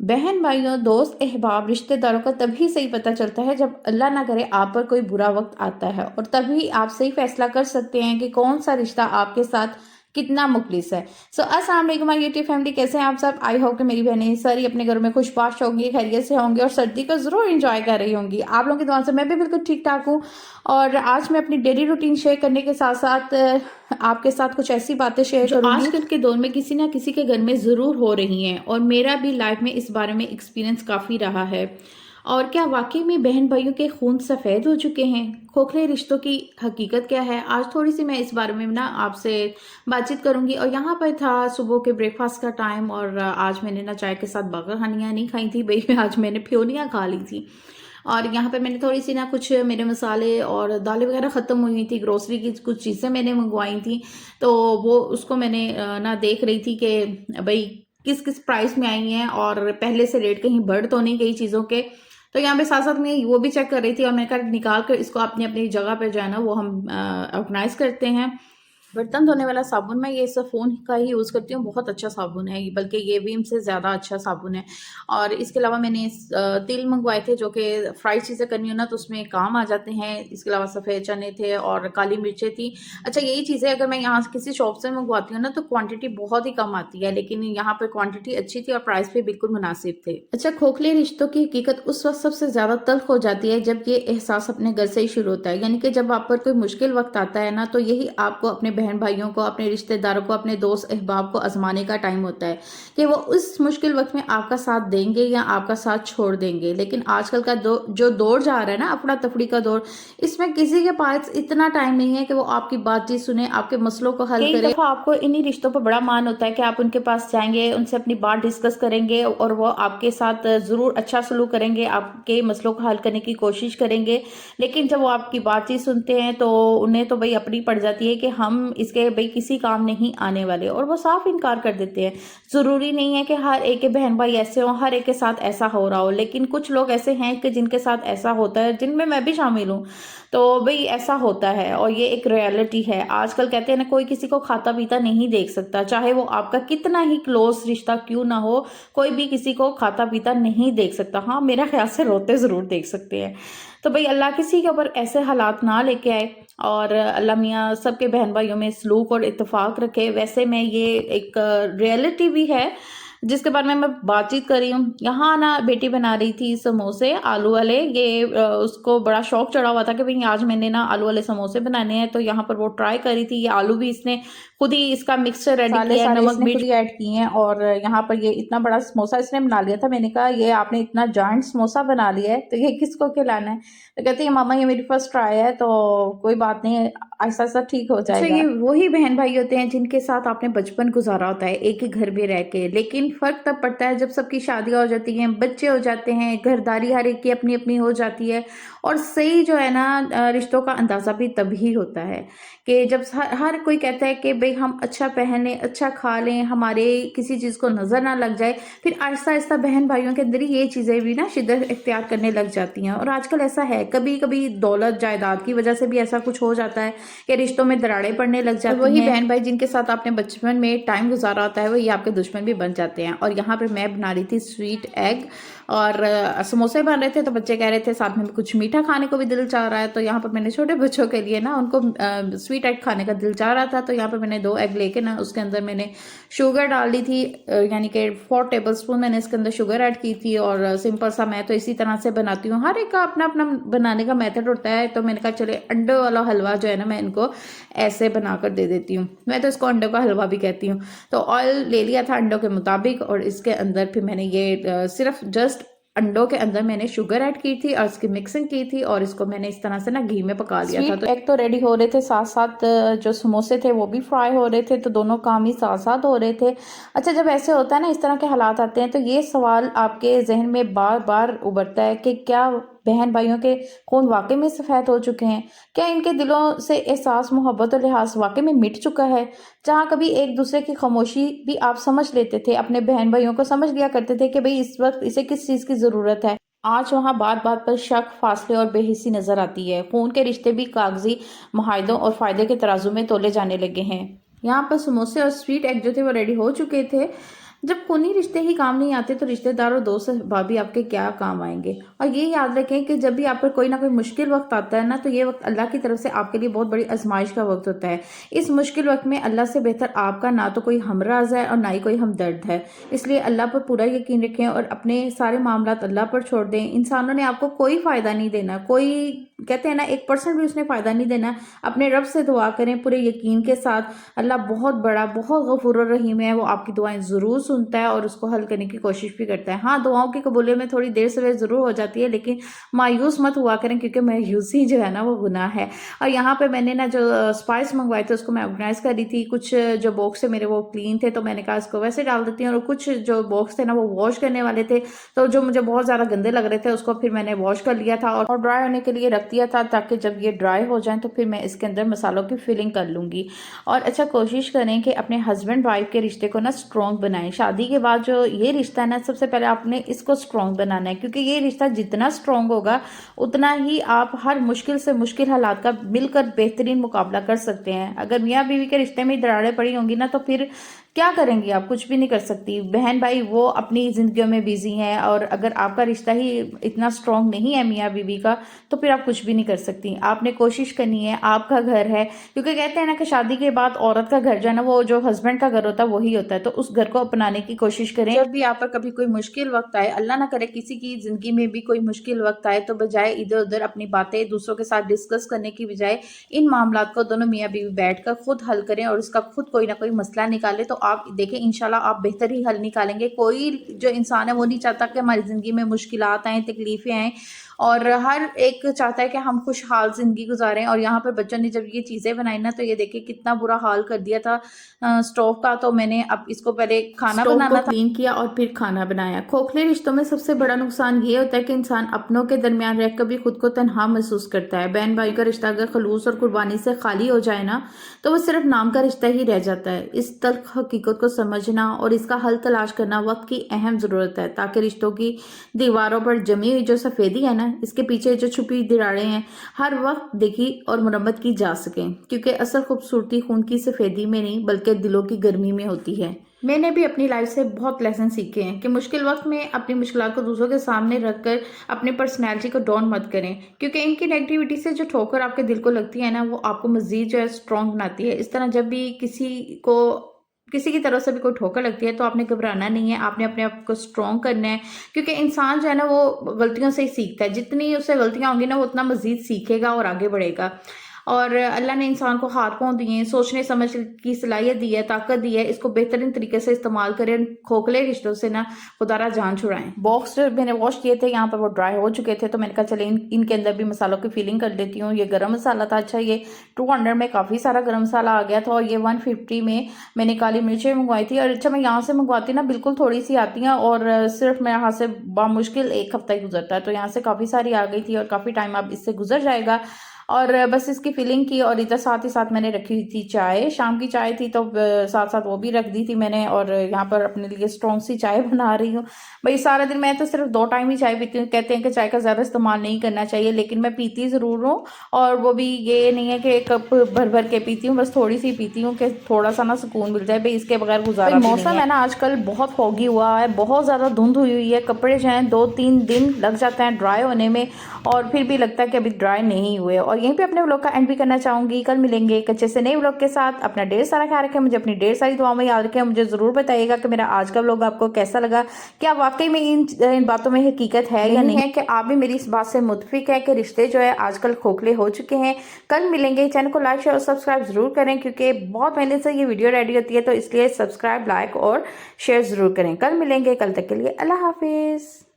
बहन भाइयों, दोस्त, अहबाब, रिश्तेदारों का तभी सही पता चलता है जब अल्लाह ना करे आप पर कोई बुरा वक्त आता है, और तभी आप सही फैसला कर सकते हैं कि कौन सा रिश्ता आपके साथ कितना मुखलिस है। अस्सलाम वालेकुम माय यूट्यूब फैमिली, कैसे हैं आप सब। आई होप कि मेरी बहनें सारी अपने घरों में खुशबाश होंगी, खैरियत से होंगी और सर्दी को जरूर एंजॉय कर रही होंगी। आप लोगों की दुआ से मैं भी बिल्कुल ठीक ठाक हूँ। और आज मैं अपनी डेली रूटीन शेयर करने के साथ साथ आपके साथ कुछ ऐसी बातें शेयर जो करूंगी आजकल के दौर में किसी ना किसी के घर में ज़रूर हो रही हैं, और मेरा भी लाइफ में इस बारे में एक्सपीरियंस काफ़ी रहा है। और क्या वाकई में बहन भाइयों के खून सफ़ेद हो चुके हैं? खोखले रिश्तों की हकीकत क्या है? आज थोड़ी सी मैं इस बारे में ना आपसे बातचीत करूंगी। और यहाँ पर था सुबह के ब्रेकफास्ट का टाइम, और आज मैंने ना चाय के साथ बगर हनियाँ नहीं खाई थी भाई, आज मैंने फ्योनियाँ खा ली थी। और यहाँ पे मैंने थोड़ी सी ना कुछ मेरे मसाले और दालें वगैरह ख़त्म हुई थी, ग्रोसरी की कुछ चीज़ें मैंने मंगवाई थी। तो वो उसको मैंने ना देख रही थी कि भाई किस किस प्राइस में आई हैं और पहले से रेट कहीं बढ़ तो नहीं गई चीज़ों के। तो यहाँ पे साथ साथ मैं वो भी चेक कर रही थी, और मैंने कहा निकाल कर इसको अपनी अपनी जगह पे जो है ना वो हम ऑर्गेनाइज करते हैं। बर्तन धोने वाला साबुन मैं ये सफ़ोन का ही यूज़ करती हूँ, बहुत अच्छा साबुन है, बल्कि ये विम से ज़्यादा अच्छा साबुन है। और इसके अलावा मैंने तिल मंगवाए थे जो कि फ्राई चीज़ें करनी हो ना तो उसमें काम आ जाते हैं। इसके अलावा सफ़ेद चने थे और काली मिर्चें थी। अच्छा, यही चीज़ें अगर मैं यहाँ से किसी शॉप से मंगवाती हूँ ना तो क्वांटिटी बहुत ही कम आती है, लेकिन यहाँ पर क्वांटिटी अच्छी थी और प्राइस भी बिल्कुल मुनासिब थे। अच्छा, खोखले रिश्तों की हकीकत उस वक्त सबसे ज़्यादा तल्ख हो जाती है जब ये एहसास अपने घर से ही शुरू होता है, यानी कि जब आप पर कोई मुश्किल वक्त आता है ना तो यही आपको अपने बहन भाइयों को, अपने रिश्तेदारों को, अपने दोस्त अहबाब को आजमाने का टाइम होता है कि वो उस मुश्किल वक्त में आपका साथ देंगे या आपका साथ छोड़ देंगे। लेकिन आजकल का जो दौर जा रहा है ना, अफड़ा तफड़ी का दौर, इसमें किसी के पास इतना टाइम नहीं है कि वो आपकी बातचीत सुने, आपके मसलों को हल करे। कई दफा आपको इन्हीं रिश्तों पर बड़ा मान होता है कि आप उनके पास जाएंगे, उनसे अपनी बात डिस्कस करेंगे और वो आपके साथ जरूर अच्छा सलूक करेंगे, आपके मसलों को हल करने की कोशिश करेंगे। लेकिन जब वो आपकी बातचीत सुनते हैं तो उन्हें तो भाई अपनी पड़ जाती है कि हम इसके भाई किसी काम नहीं आने वाले, और वो साफ इनकार कर देते हैं। ज़रूरी नहीं है कि हर एक के बहन भाई ऐसे हों, हर एक के साथ ऐसा हो रहा हो, लेकिन कुछ लोग ऐसे हैं कि जिनके साथ ऐसा होता है, जिनमें मैं भी शामिल हूँ। तो भाई ऐसा होता है और ये एक रियलिटी है। आजकल कहते हैं ना, कोई किसी को खाता पीता नहीं देख सकता, चाहे वो आपका कितना ही क्लोज रिश्ता क्यों ना हो, कोई भी किसी को खाता पीता नहीं देख सकता। हाँ, मेरा ख्याल से रोते ज़रूर देख सकते हैं। तो भाई अल्लाह किसी के ऊपर ऐसे हालात ना लेके आए, और अल्लाह मियाँ सबके बहन भाइयों में सलूक और इत्तेफाक रखे। वैसे में ये एक रियलिटी भी है जिसके बारे में मैं बातचीत कर रही हूँ। यहाँ ना बेटी बना रही थी समोसे आलू वाले, ये उसको बड़ा शौक चढ़ा हुआ था कि भाई आज मैंने ना आलू वाले समोसे बनाने हैं। तो यहाँ पर वो ट्राई करी थी। ये आलू भी इसने खुद ही इसका मिक्सचर रेडी किया है, नमक मिर्च खुद ही ऐड किए हैं, और यहाँ पर ये इतना बड़ा समोसा इसने बना लिया था। मैंने कहा ये आपने इतना जॉइंट समोसा बना लिया है तो ये किसको खिलाना है? तो कहती है मामा ये मेरी फर्स्ट ट्राई है, तो कोई बात नहीं, ऐसा सब ठीक हो जाएगा। ये वही बहन भाई होते हैं जिनके साथ आपने बचपन गुजारा होता है एक ही घर में रह के, लेकिन फर्क तब पड़ता है जब सबकी शादियां हो जाती हैं, बच्चे हो जाते हैं, घरदारी हर एक की अपनी अपनी हो जाती है। और सही जो है ना रिश्तों का अंदाजा भी तभी होता है कि जब हर कोई कहता है कि भाई हम अच्छा पहने, अच्छा खा लें, हमारे किसी चीज को नजर ना लग जाए, फिर आहिस्ता आहिस्ता बहन भाइयों के अंदर ही ये चीजें भी ना शिद्दत इख्तियार करने लग जाती हैं। और आजकल ऐसा है, कभी कभी दौलत जायदाद की वजह से भी ऐसा कुछ हो जाता है कि रिश्तों में दरारें पड़ने लग जाती हैं। वही बहन भाई जिनके साथ आपने बचपन में टाइम गुजारा होता है वही आपके दुश्मन भी बन जाते हैं। और यहाँ पे मैं बना रही थी स्वीट एग, और समोसे बन रहे थे तो बच्चे कह रहे थे साथ में कुछ मीठा खाने को भी दिल चाह रहा है। तो यहाँ पर मैंने छोटे बच्चों के लिए ना, उनको स्वीट एग खाने का दिल चाह रहा था, तो यहाँ पर मैंने 2 एग लेके ना उसके अंदर मैंने शुगर डाल दी थी, यानी कि 4 टेबल स्पून मैंने इसके अंदर शुगर ऐड की थी। और सिंपल सा मैं तो इसी तरह से बनाती हूँ, हर एक का अपना अपना बनाने का मेथड होता है। तो मैंने कहा चले अंडे वाला हलवा जो है ना मैं इनको ऐसे बनाकर दे देती हूँ, मैं तो इसको अंडों का हलवा भी कहती हूँ। तो ऑयल ले लिया था अंडों के मुताबिक, और इसके अंदर फिर मैंने ये सिर्फ जस्ट अंडों के अंदर मैंने शुगर ऐड की थी और इसकी मिक्सिंग की थी, और इसको मैंने इस तरह से ना घी में पका लिया था। तो एग तो रेडी हो रहे थे, साथ साथ जो समोसे थे वो भी फ्राई हो रहे थे, तो दोनों काम ही साथ साथ हो रहे थे। अच्छा, जब ऐसे होता है ना, इस तरह के हालात आते हैं, तो ये सवाल आपके जहन में बार बार उभरता है कि क्या बहन भाइयों के खून वाकई में सफ़ेद हो चुके हैं? क्या इनके दिलों से एहसास, मोहब्बत और लिहाज वाकई में मिट चुका है? जहाँ कभी एक दूसरे की खामोशी भी आप समझ लेते थे, अपने बहन भाइयों को समझ लिया करते थे कि भाई इस वक्त इसे किस चीज़ की ज़रूरत है, आज वहाँ बात बात पर शक, फासले और बेहिस्सी नजर आती है। खून के रिश्ते भी कागजी मुआहदों और फायदे के तराजू में तोले जाने लगे हैं। यहाँ पर समोसे और स्वीट एग जो थे वो रेडी हो चुके थे। जब खूनी रिश्ते ही काम नहीं आते तो रिश्तेदार और दोस्त अहबाब भी आपके क्या काम आएंगे। और ये याद रखें कि जब भी आप पर कोई ना कोई मुश्किल वक्त आता है ना, तो ये वक्त अल्लाह की तरफ से आपके लिए बहुत बड़ी आजमाइश का वक्त होता है। इस मुश्किल वक्त में अल्लाह से बेहतर आपका ना तो कोई हमराज है और ना ही कोई हमदर्द है। इसलिए अल्लाह पर पूरा यकीन रखें और अपने सारे मामलात अल्लाह पर छोड़ दें। इंसानों ने आपको कोई फ़ायदा नहीं देना, कोई कहते हैं ना 1% भी उसने फ़ायदा नहीं देना। अपने रब से दुआ करें पूरे यकीन के साथ। अल्लाह बहुत बड़ा, बहुत गफूर रहीम है। वो आपकी दुआएं ज़रूर सुनता है और उसको हल करने की कोशिश भी करता है। हाँ, दुआओं की कबूलियत में थोड़ी देर सवेर ज़रूर हो जाती है, लेकिन मायूस मत हुआ करें, क्योंकि मायूसी जो है ना वो गुनाह है। और यहाँ पे मैंने ना जो स्पाइस मंगवाए थे उसको मैं ऑर्गेनाइज कर रही थी। कुछ जो बॉक्स थे मेरे वो क्लीन थे, तो मैंने कहा इसको वैसे डाल देती हूँ। और कुछ जो बॉक्स थे ना वो वॉश करने वाले थे, तो जो मुझे बहुत ज़्यादा गंदे लग रहे थे उसको फिर मैंने वॉश कर लिया था और ड्राई होने के लिए रख दिया था, ताकि जब ये ड्राई हो जाए तो फिर मैं इसके अंदर मसालों की फिलिंग कर लूँगी। और अच्छा, कोशिश करें कि अपने हस्बैंड वाइफ के रिश्ते को ना स्ट्रॉन्ग बनाएं। शादी के बाद जो ये रिश्ता है ना, सबसे पहले आपने इसको स्ट्रॉन्ग बनाना है, क्योंकि ये रिश्ता जितना स्ट्रॉन्ग होगा उतना ही आप हर मुश्किल से मुश्किल हालात का मिलकर बेहतरीन मुकाबला कर सकते हैं। अगर मियाँ बीवी के रिश्ते में दरारें पड़ी होंगी ना, तो फिर क्या करेंगी आप? कुछ भी नहीं कर सकती। बहन भाई वो अपनी जिंदगियों में बिजी हैं, और अगर आपका रिश्ता ही इतना स्ट्रॉन्ग नहीं है मियाँ बीवी का, तो फिर आप कुछ भी नहीं कर सकती। आपने कोशिश करनी है, आपका घर है, क्योंकि कहते हैं ना कि शादी के बाद औरत का घर जो है ना वो जो हस्बैंड का घर होता है वही होता है। तो उस घर को अपनाने की कोशिश करें। जब भी आप पर कभी कोई मुश्किल वक्त आए, अल्लाह ना करे किसी की जिंदगी में भी कोई मुश्किल वक्त आए, तो बजाय इधर उधर अपनी बातें दूसरों के साथ डिस्कस करने की बजाय इन मामलात को दोनों मियाँ बीवी बैठकर खुद हल करें और उसका खुद कोई ना कोई मसला निकाले। तो आप देखें, इंशाल्लाह आप बेहतर ही हल निकालेंगे। कोई जो इंसान है वो नहीं चाहता कि हमारी ज़िंदगी में मुश्किलात आएँ, तकलीफ़ें आएँ, और हर एक चाहता है कि हम खुशहाल ज़िंदगी गुजारें। और यहाँ पर बच्चों ने जब ये चीज़ें बनाई ना, तो ये देखिए कितना बुरा हाल कर दिया था स्टोव का। तो मैंने अब इसको पहले खाना बनाना था, क्लीन किया और फिर खाना बनाया। खोखले रिश्तों में सबसे बड़ा नुकसान ये होता है कि इंसान अपनों के दरमियान रहकर भी खुद को तन्हा महसूस करता है। बहन भाई का रिश्ता अगर खलूस और कुर्बानी से खाली हो जाए ना, तो वो सिर्फ नाम का रिश्ता ही रह जाता है। इस तल्ख हकीकत को समझना और इसका हल तलाश करना वक्त की अहम ज़रूरत है, ताकि रिश्तों की दीवारों पर जमी हुई जो सफ़ेदी है ना, इसके पीछे जो छुपी दरारें हैं, हर वक्त देखी और मुरम्मत की जा सकें। क्योंकि असल खूबसूरती खून की सफ़ेदी में नहीं, बल्कि दिलों की गर्मी में होती है। मैंने भी अपनी लाइफ से बहुत लेसन सीखे हैं कि मुश्किल वक्त में अपनी मुश्किलात को दूसरों के सामने रखकर अपनी पर्सनैलिटी को डाउन मत करें, क्योंकि इनकी नेगेटिविटी से जो ठोकर आपके दिल को लगती है ना, वो आपको मज़ीद जो है स्ट्रॉन्ग बनाती है। इस तरह जब भी किसी की तरफ से भी कोई ठोकर लगती है, तो आपने घबराना नहीं है, आपने अपने आप को स्ट्रॉन्ग करना है। क्योंकि इंसान जो है ना वो गलतियों से ही सीखता है। जितनी उससे गलतियां होंगी ना, वो उतना मजीद सीखेगा और आगे बढ़ेगा। और अल्लाह ने इंसान को हाथ पांव दिए हैं, सोचने समझ की सलाहियत दी है, ताकत दी है। इसको बेहतरीन तरीके से इस्तेमाल करें। खोखले रिश्तों से ना खुदारा जान छुड़ाएं। बॉक्स जो मैंने वॉश किए थे, यहाँ पर वो ड्राई हो चुके थे, तो मैंने कहा चले इनके अंदर भी मसालों की फिलिंग कर देती हूँ। ये गरम मसाला था। अच्छा, ये 200 में काफ़ी सारा गरम मसाला आ गया था, और ये 150 में मैंने काली मिर्चें मंगवाई थी। और अच्छा, मैं यहाँ से मंगवाती ना बिल्कुल थोड़ी सी आती हैं, और सिर्फ मेरे यहाँ से बामुश्किल 1 हफ्ता ही गुजरता है। तो यहाँ से काफ़ी सारी आ गई थी और काफ़ी टाइम अब इससे गुजर जाएगा। और बस इसकी फिलिंग की, और इधर साथ ही साथ मैंने रखी हुई थी चाय। शाम की चाय थी, तो साथ साथ वो भी रख दी थी मैंने। और यहाँ पर अपने लिए स्ट्रॉन्ग सी चाय बना रही हूँ। भाई सारा दिन मैं तो सिर्फ 2 टाइम ही चाय पीती हूँ। कहते हैं कि चाय का ज़्यादा इस्तेमाल नहीं करना चाहिए, लेकिन मैं पीती ज़रूर हूँ। और वो भी ये नहीं है कि कप भर भर के पीती हूँ, बस थोड़ी सी पीती हूँ कि थोड़ा सा ना सुकून मिल जाए। भाई इसके बगैर गुजारा भी नहीं है। मौसम है ना आजकल बहुत फोगी हुआ है, बहुत ज़्यादा धुंध हुई है। कपड़े जो हैं 2-3 दिन लग जाते हैं ड्राई होने में, और फिर भी लगता है कि अभी ड्राई नहीं हुए। और यहीं पे अपने व्लॉग का एंड भी करना चाहूँगी। कल मिलेंगे एक अच्छे से नए व्लॉग के साथ। अपना ढेर सारा ख्याल रखें, मुझे अपनी ढेर सारी दुआओं में याद रखें। मुझे ज़रूर बताइएगा कि मेरा आज का व्लॉग आपको कैसा लगा। क्या वाकई में इन बातों में हकीकत है या नहीं है, कि आप भी मेरी इस बात से मुतफिक है कि रिश्ते जो है आजकल खोखले हो चुके हैं। कल मिलेंगे। चैनल को लाइक शेयर और सब्सक्राइब जरूर करें, क्योंकि बहुत पहले से ये वीडियो रेडी होती है, तो इसलिए सब्सक्राइब, लाइक और शेयर ज़रूर करें। कल मिलेंगे। कल तक के लिए अल्लाह हाफिज़।